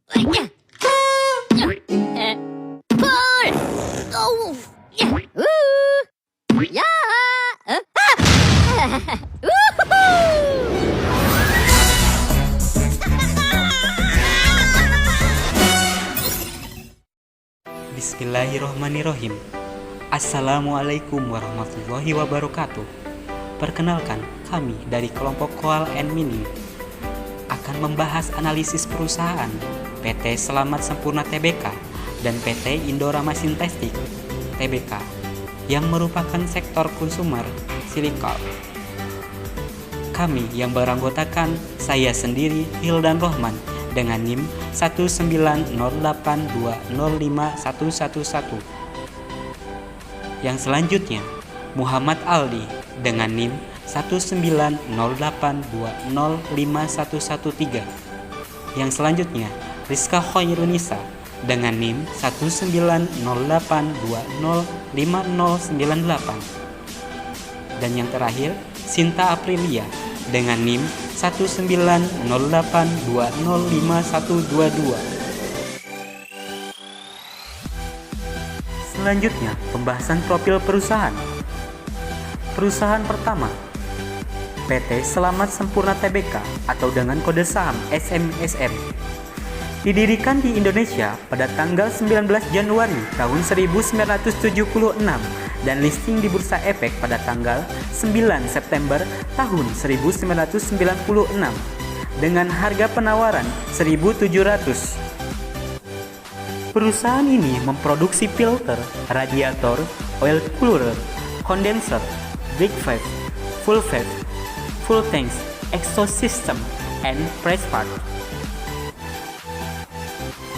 Pul! Oh! Ya! Bismillahirrohmanirrohim. Assalamualaikum warahmatullahi wabarakatuh. Perkenalkan, kami dari kelompok Koal and Mining akan membahas analisis perusahaan PT Selamat Sempurna Tbk dan PT Indorama Sintetik Tbk yang merupakan sektor konsumer silikon. Kami yang beranggotakan saya sendiri Hildan Rohman dengan NIM 19082051111. Yang selanjutnya Muhammad Aldi dengan NIM 19082051113. Yang selanjutnya Rizka Khairunisa dengan NIM 19082050098. Dan yang terakhir Sinta Aprilia dengan NIM 19082051122. Selanjutnya, pembahasan profil perusahaan. Perusahaan pertama, PT Selamat Sempurna Tbk atau dengan kode saham SMSM. Didirikan di Indonesia pada tanggal 19 Januari tahun 1976 dan listing di Bursa Efek pada tanggal 9 September tahun 1996 dengan harga penawaran 1.700. Perusahaan ini memproduksi filter, radiator, oil cooler, condenser, big valve, full valve, full tanks, exhaust system, and press part.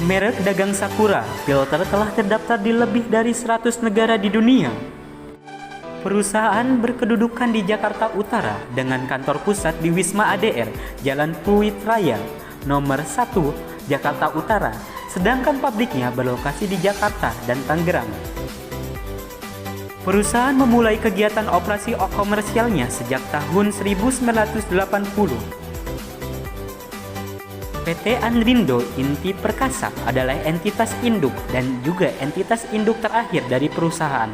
Merek dagang Sakura filter telah terdaftar di lebih dari 100 negara di dunia. Perusahaan berkedudukan di Jakarta Utara dengan kantor pusat di Wisma ADR, Jalan Pluit Raya, nomor 1, Jakarta Utara, sedangkan pabriknya berlokasi di Jakarta dan Tangerang. Perusahaan memulai kegiatan operasi komersialnya sejak tahun 1980. PT Andrindo Inti Perkasa adalah entitas induk dan juga entitas induk terakhir dari perusahaan.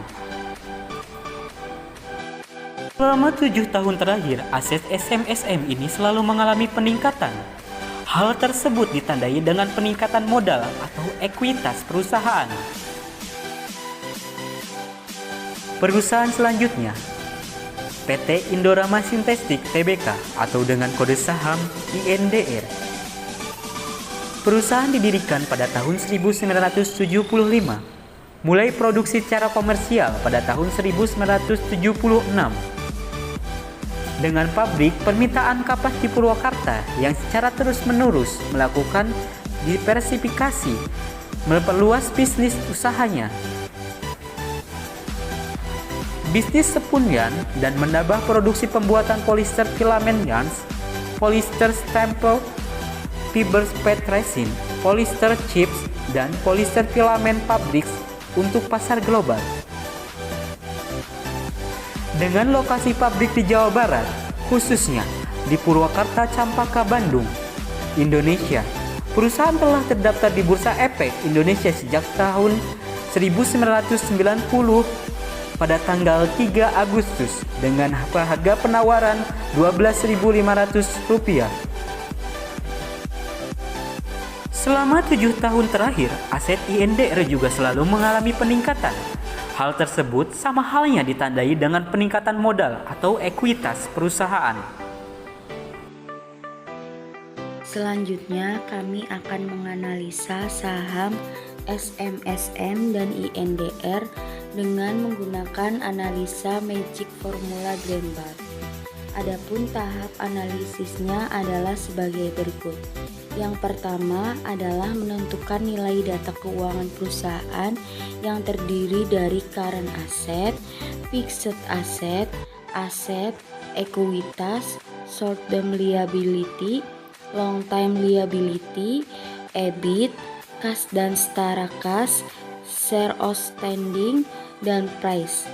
Selama 7 tahun terakhir, aset SMSM ini selalu mengalami peningkatan. Hal tersebut ditandai dengan peningkatan modal atau ekuitas perusahaan. Perusahaan selanjutnya, PT Indorama Sintetik Tbk atau dengan kode saham INDR. Perusahaan didirikan pada tahun 1975, mulai produksi secara komersial pada tahun 1976. Dengan pabrik permintaan kapas di Purwakarta yang secara terus-menerus melakukan diversifikasi, memperluas bisnis usahanya. Bisnis sepunyan dan menambah produksi pembuatan polister filament yarns, polister staple, fiber spet resin, polister chips, dan polister filament fabrics untuk pasar global. Dengan lokasi pabrik di Jawa Barat, khususnya di Purwakarta, Campaka, Bandung, Indonesia, perusahaan telah terdaftar di Bursa Efek Indonesia sejak tahun 1990 pada tanggal 3 Agustus dengan harga penawaran Rp12.500. Selama 7 tahun terakhir, aset INDR juga selalu mengalami peningkatan. Hal tersebut sama halnya ditandai dengan peningkatan modal atau ekuitas perusahaan. Selanjutnya, kami akan menganalisa saham SMSM dan INDR dengan menggunakan analisa Magic Formula Greenberg. Adapun tahap analisisnya adalah sebagai berikut. Yang pertama adalah menentukan nilai data keuangan perusahaan yang terdiri dari current asset, fixed asset, aset, ekuitas, short term liability, long term liability, EBIT, kas dan setara kas, share outstanding, dan price.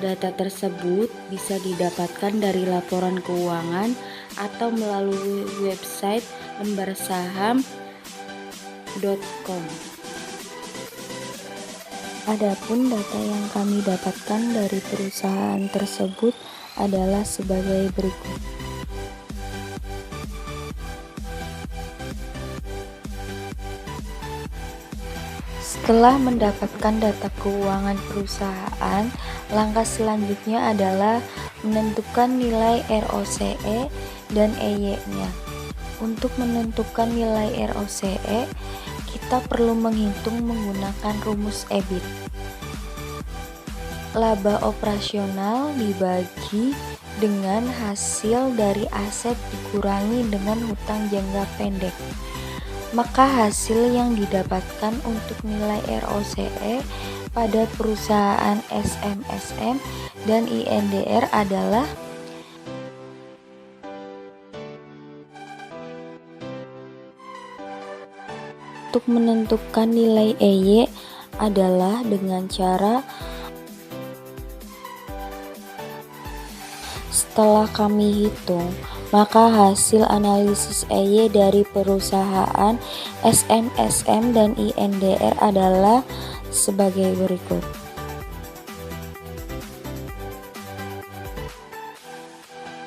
Data tersebut bisa didapatkan dari laporan keuangan atau melalui website lembar saham www.epes.com. Adapun data yang kami dapatkan dari perusahaan tersebut adalah sebagai berikut. Setelah mendapatkan data keuangan perusahaan, langkah selanjutnya adalah menentukan nilai ROCE dan EY-nya. Untuk menentukan nilai ROCE, kita perlu menghitung menggunakan rumus EBIT. Laba operasional dibagi dengan hasil dari aset dikurangi dengan hutang jangka pendek. Maka hasil yang didapatkan untuk nilai ROCE pada perusahaan SMSM dan INDR adalah untuk menentukan nilai EY adalah dengan cara setelah kami hitung, maka hasil analisis EY dari perusahaan SMSM dan INDR adalah sebagai berikut.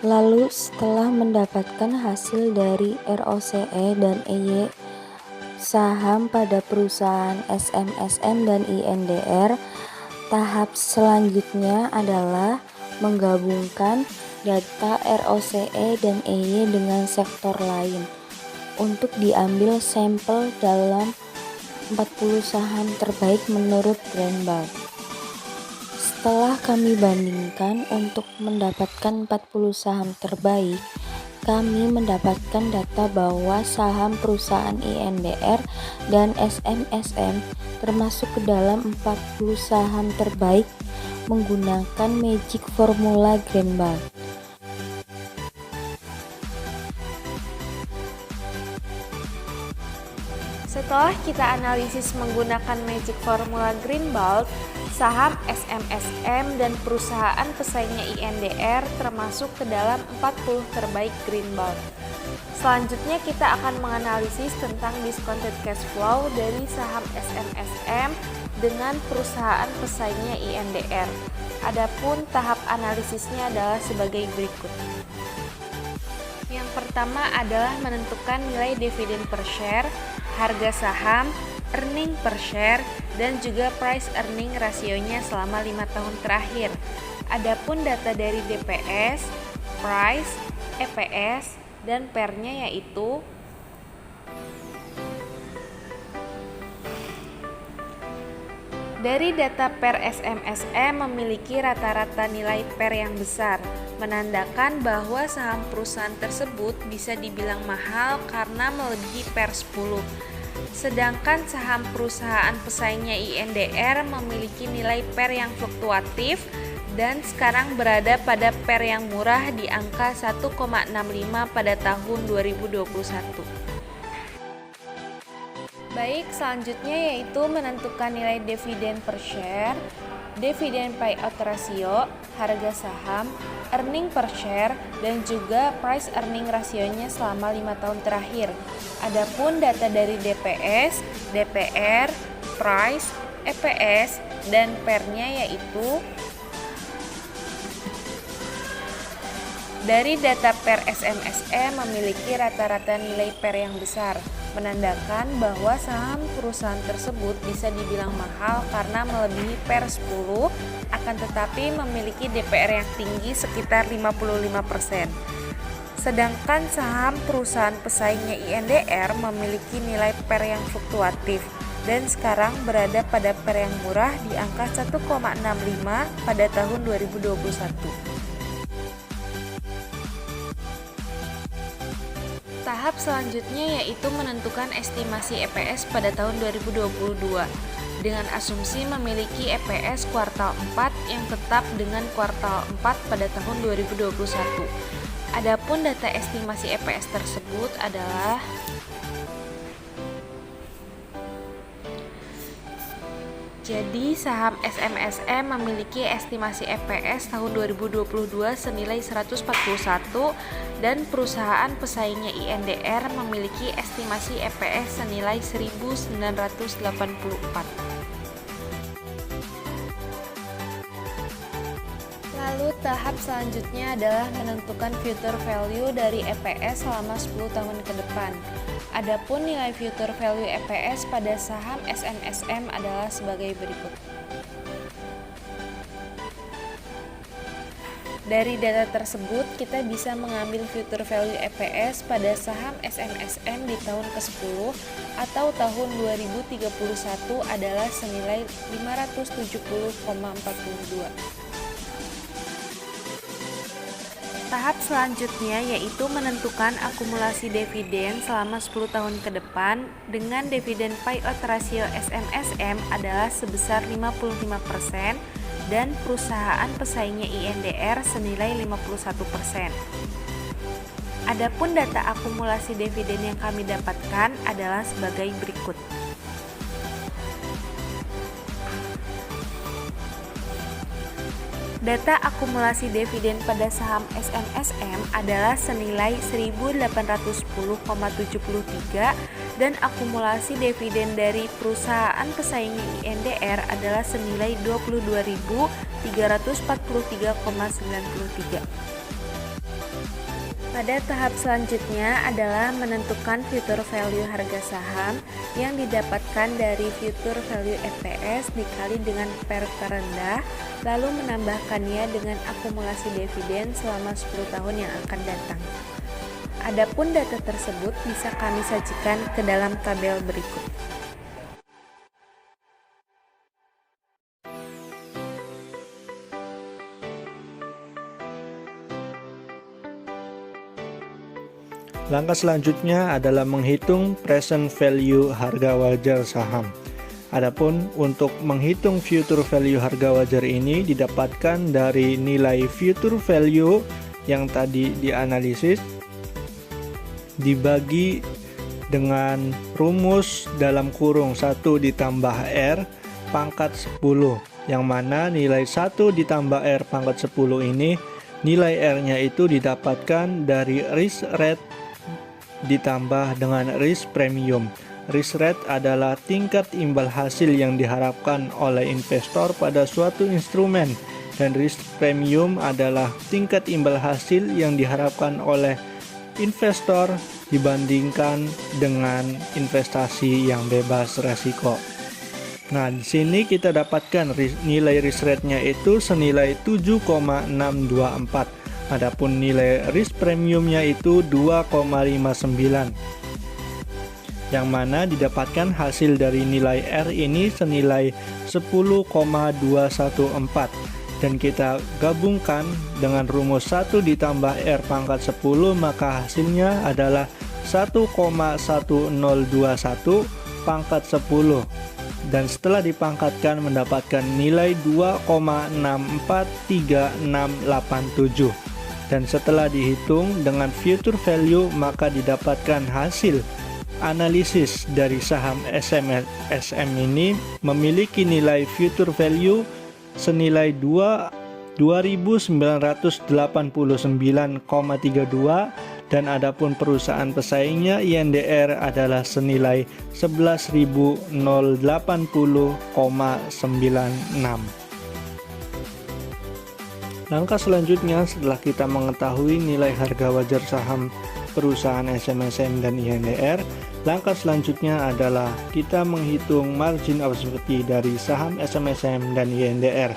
Lalu setelah mendapatkan hasil dari ROCE dan EY saham pada perusahaan SMSM dan INDR, tahap selanjutnya adalah menggabungkan data ROCE dan EY dengan sektor lain untuk diambil sampel dalam 40 saham terbaik menurut Greenbaum. Setelah kami bandingkan untuk mendapatkan 40 saham terbaik, kami mendapatkan data bahwa saham perusahaan INDR dan SMSM termasuk ke dalam 40 saham terbaik menggunakan Magic Formula Greenbaum. Setelah kita analisis menggunakan Magic Formula Greenbaum, saham SMSM dan perusahaan pesaingnya INDR termasuk ke dalam 40 terbaik Greenbaum. Selanjutnya kita akan menganalisis tentang discounted cash flow dari saham SMSM dengan perusahaan pesaingnya INDR. Adapun tahap analisisnya adalah sebagai berikut. Yang pertama adalah menentukan nilai dividen per share, harga saham, earning per share, dan juga price earning rasionya selama 5 tahun terakhir. Adapun data dari DPS, price, EPS, dan PER-nya yaitu dari data PER SMSM memiliki rata-rata nilai PER yang besar, menandakan bahwa saham perusahaan tersebut bisa dibilang mahal karena melebihi PER 10. Sedangkan saham perusahaan pesaingnya INDR memiliki nilai PER yang fluktuatif dan sekarang berada pada PER yang murah di angka 1,65 pada tahun 2021. Baik, selanjutnya yaitu menentukan nilai dividen per share, dividen payout ratio, harga saham, earning per share, dan juga price earning rasionya selama 5 tahun terakhir. Adapun data dari DPS, DPR, price, EPS, dan PER-nya yaitu dari data PER SMSM memiliki rata-rata nilai PER yang besar, menandakan bahwa saham perusahaan tersebut bisa dibilang mahal karena melebihi PER 10, akan tetapi memiliki DPR yang tinggi sekitar 55%. Sedangkan saham perusahaan pesaingnya INDR memiliki nilai PER yang fluktuatif dan sekarang berada pada PER yang murah di angka 1,65 pada tahun 2021. Tahap selanjutnya yaitu menentukan estimasi EPS pada tahun 2022 dengan asumsi memiliki EPS kuartal 4 yang tetap dengan kuartal 4 pada tahun 2021. Adapun data estimasi EPS tersebut adalah Jadi, saham SMSM memiliki estimasi EPS tahun 2022 senilai 141 dan perusahaan pesaingnya INDR memiliki estimasi EPS senilai 1984. Lalu tahap selanjutnya adalah menentukan future value dari EPS selama 10 tahun ke depan. Adapun nilai future value EPS pada saham SMSM adalah sebagai berikut. Dari data tersebut, kita bisa mengambil future value EPS pada saham SMSM di tahun ke-10 atau tahun 2031 adalah senilai 570,42. Tahap selanjutnya yaitu menentukan akumulasi dividen selama 10 tahun ke depan dengan dividen payout ratio SMSM adalah sebesar 55% dan perusahaan pesaingnya INDR senilai 51%. Adapun data akumulasi dividen yang kami dapatkan adalah sebagai berikut. Data akumulasi dividen pada saham SMSM adalah senilai 1.810,73 dan akumulasi dividen dari perusahaan pesaing INDR adalah senilai 22.343,93. Pada tahap selanjutnya adalah menentukan future value harga saham yang didapatkan dari future value EPS dikali dengan PER terendah, lalu menambahkannya dengan akumulasi dividen selama 10 tahun yang akan datang. Adapun data tersebut bisa kami sajikan ke dalam tabel berikut. Langkah selanjutnya adalah menghitung present value harga wajar saham. Adapun untuk menghitung future value harga wajar ini didapatkan dari nilai future value yang tadi dianalisis dibagi dengan rumus dalam kurung 1 ditambah R pangkat 10, yang mana nilai 1 ditambah R pangkat 10 ini nilai R-nya itu didapatkan dari risk rate ditambah dengan risk premium. Risk rate adalah tingkat imbal hasil yang diharapkan oleh investor pada suatu instrumen, dan risk premium adalah tingkat imbal hasil yang diharapkan oleh investor dibandingkan dengan investasi yang bebas resiko. Nah, di sini kita dapatkan nilai risk rate-nya itu senilai 7,624. Adapun nilai risk premiumnya itu 2,59, yang mana didapatkan hasil dari nilai R ini senilai 10,214, dan kita gabungkan dengan rumus 1 ditambah R pangkat 10, maka hasilnya adalah 1,1021 pangkat 10, dan setelah dipangkatkan mendapatkan nilai 2,643687. Dan setelah dihitung dengan future value, maka didapatkan hasil analisis dari saham SMSM ini memiliki nilai future value senilai 2.989,32, dan adapun perusahaan pesaingnya INDR adalah senilai 11.080,96. Langkah selanjutnya setelah kita mengetahui nilai harga wajar saham perusahaan SMSM dan INDR, langkah selanjutnya adalah kita menghitung margin of safety dari saham SMSM dan INDR.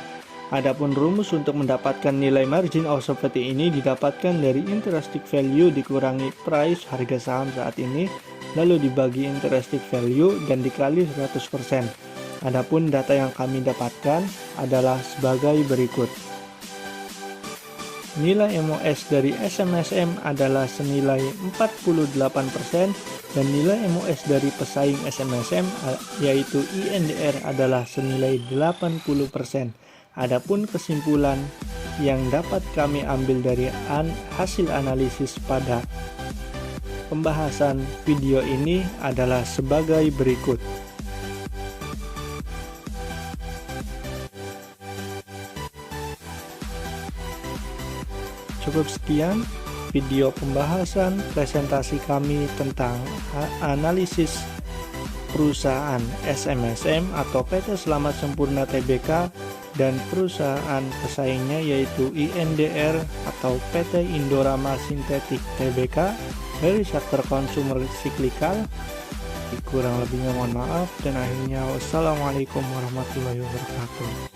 Adapun rumus untuk mendapatkan nilai margin of safety ini didapatkan dari intrinsic value dikurangi price harga saham saat ini, lalu dibagi intrinsic value dan dikali 100%. Adapun data yang kami dapatkan adalah sebagai berikut. Nilai MOS dari SMSM adalah senilai 48% dan nilai MOS dari pesaing SMSM yaitu INDR adalah senilai 80%. Adapun kesimpulan yang dapat kami ambil dari hasil analisis pada pembahasan video ini adalah sebagai berikut. Cukup sekian video pembahasan presentasi kami tentang analisis perusahaan SMSM atau PT Selamat Sempurna Tbk dan perusahaan pesaingnya yaitu INDR atau PT Indorama Sintetik Tbk dari sektor konsumer siklikal. Kurang lebihnya mohon maaf, dan akhirnya wassalamualaikum warahmatullahi wabarakatuh.